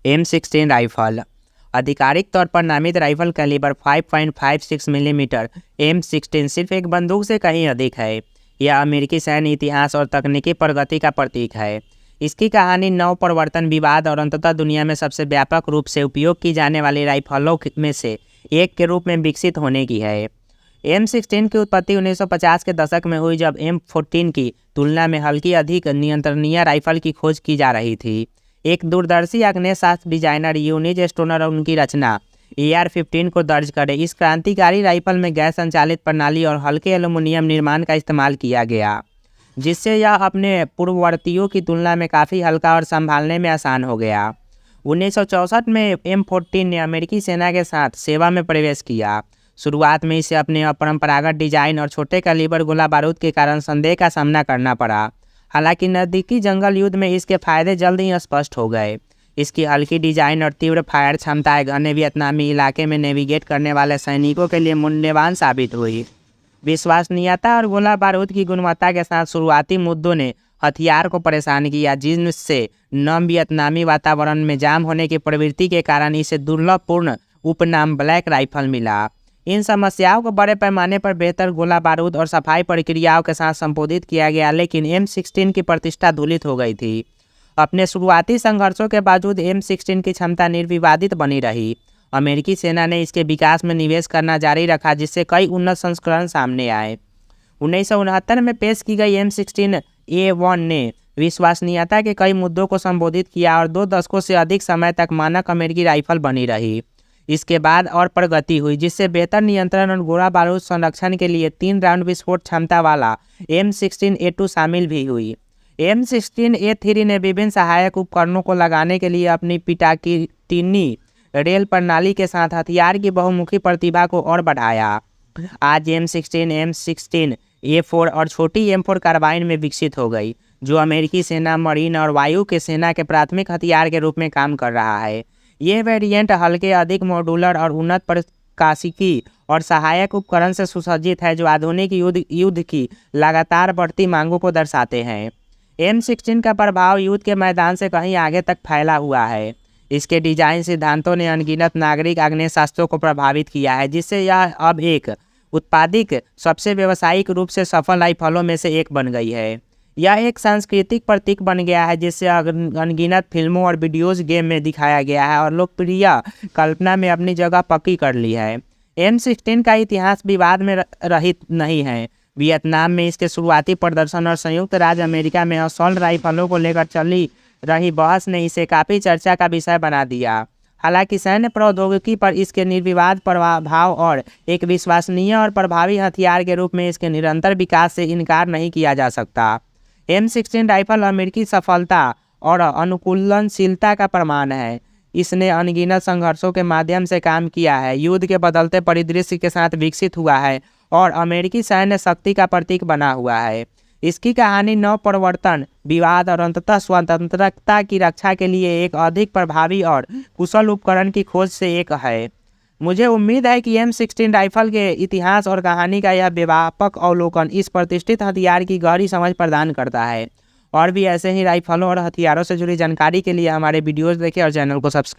M16 rifle आधिकारिक तौर पर नामित राइफल कैलिबर 5.56 मिलीमीटर M16 सिर्फ एक बंदूक से कहीं अधिक है। यह अमेरिकी सैन्य इतिहास और तकनीकी प्रगति का प्रतीक है। इसकी कहानी नव प्रवर्तन, विवाद और अंततः दुनिया में सबसे व्यापक रूप से उपयोग की जाने वाली राइफलों में से एक के रूप में विकसित होने की है। M16 की उत्पत्ति 1950 के दशक में हुई, जब M14 की तुलना में हल्की, अधिक नियंत्रणीय राइफल की खोज की जा रही थी। एक दूरदर्शी आग्नेयास्त्र डिजाइनर यूनिज स्टोनर और उनकी रचना AR-15 को दर्ज करें। इस क्रांतिकारी राइफल में गैस संचालित प्रणाली और हल्के एल्यूमीनियम निर्माण का इस्तेमाल किया गया, जिससे यह अपने पूर्ववर्तियों की तुलना में काफ़ी हल्का और संभालने में आसान हो गया। 1964 में M14 ने अमेरिकी सेना के साथ सेवा में प्रवेश किया। शुरुआत में इसे अपने अपरंपरागत डिजाइन और छोटे कैलिबर गोला बारूद के कारण संदेह का सामना करना पड़ा। हालांकि नज़दीकी जंगल युद्ध में इसके फायदे जल्द ही स्पष्ट हो गए। इसकी हल्की डिजाइन और तीव्र फायर क्षमताएं घने वियतनामी इलाके में नेविगेट करने वाले सैनिकों के लिए मूल्यवान साबित हुई। विश्वसनीयता और गोला बारूद की गुणवत्ता के साथ शुरुआती मुद्दों ने हथियार को परेशान किया, जिनसे नम वियतनामी वातावरण में जाम होने की प्रवृत्ति के कारण इसे दुर्लभपूर्ण उपनाम ब्लैक राइफल मिला। इन समस्याओं को बड़े पैमाने पर बेहतर गोला बारूद और सफाई प्रक्रियाओं के साथ संबोधित किया गया, लेकिन M16 की प्रतिष्ठा धूलित हो गई थी। अपने शुरुआती संघर्षों के बावजूद M16 की क्षमता निर्विवादित बनी रही। अमेरिकी सेना ने इसके विकास में निवेश करना जारी रखा, जिससे कई उन्नत संस्करण सामने आए। 1969 में पेश की गई M16A1 ने विश्वसनीयता के कई मुद्दों को संबोधित किया और 2 दशकों से अधिक समय तक मानक अमेरिकी राइफल बनी रही। इसके बाद और प्रगति हुई, जिससे बेहतर नियंत्रण और गोला बारूद संरक्षण के लिए 3 राउंड विस्फोट क्षमता वाला M16A2 शामिल भी हुई। M16A3 ने विभिन्न सहायक उपकरणों को लगाने के लिए अपनी पिटाकिनी रेल प्रणाली के साथ हथियार की बहुमुखी प्रतिभा को और बढ़ाया। आज M16, M16A4 और छोटी M4 कार्बाइन में विकसित हो गई, जो अमेरिकी सेना, मरीन और वायु के सेना के प्राथमिक हथियार के रूप में काम कर रहा है। ये वेरिएंट हल्के, अधिक मॉड्यूलर और उन्नत प्रकाशिकी और सहायक उपकरण से सुसज्जित है, जो आधुनिक युद्ध की लगातार बढ़ती मांगों को दर्शाते हैं। M16 का प्रभाव युद्ध के मैदान से कहीं आगे तक फैला हुआ है। इसके डिजाइन सिद्धांतों ने अनगिनत नागरिक आग्नेयास्त्रों को प्रभावित किया है, जिससे यह अब एक उत्पादिक, सबसे व्यावसायिक रूप से सफल राइफलों में से एक बन गई है। यह एक सांस्कृतिक प्रतीक बन गया है, जिससे अनगिनत फिल्मों और वीडियोज गेम में दिखाया गया है और लोकप्रिय कल्पना में अपनी जगह पक्की कर ली है। M16 का इतिहास विवाद में रहित नहीं है। वियतनाम में इसके शुरुआती प्रदर्शन और संयुक्त राज्य अमेरिका में असॉल्ट राइफलों को लेकर चली रही बहस ने इसे काफ़ी चर्चा का विषय बना दिया। हालांकि सैन्य प्रौद्योगिकी पर इसके निर्विवाद प्रभाव और एक विश्वसनीय और प्रभावी हथियार के रूप में इसके निरंतर विकास से इनकार नहीं किया जा सकता। M16 राइफल अमेरिकी सफलता और अनुकूलनशीलता का प्रमाण है। इसने अनगिनत संघर्षों के माध्यम से काम किया है, युद्ध के बदलते परिदृश्य के साथ विकसित हुआ है और अमेरिकी सैन्य शक्ति का प्रतीक बना हुआ है। इसकी कहानी नव प्रवर्तन, विवाद और अंततः स्वतंत्रता की रक्षा के लिए एक अधिक प्रभावी और कुशल उपकरण की खोज से एक है। मुझे उम्मीद है कि M16 राइफल के इतिहास और कहानी का यह व्यापक अवलोकन इस प्रतिष्ठित हथियार की गहरी समझ प्रदान करता है। और भी ऐसे ही राइफलों और हथियारों से जुड़ी जानकारी के लिए हमारे वीडियोज़ देखें और चैनल को सब्सक्राइब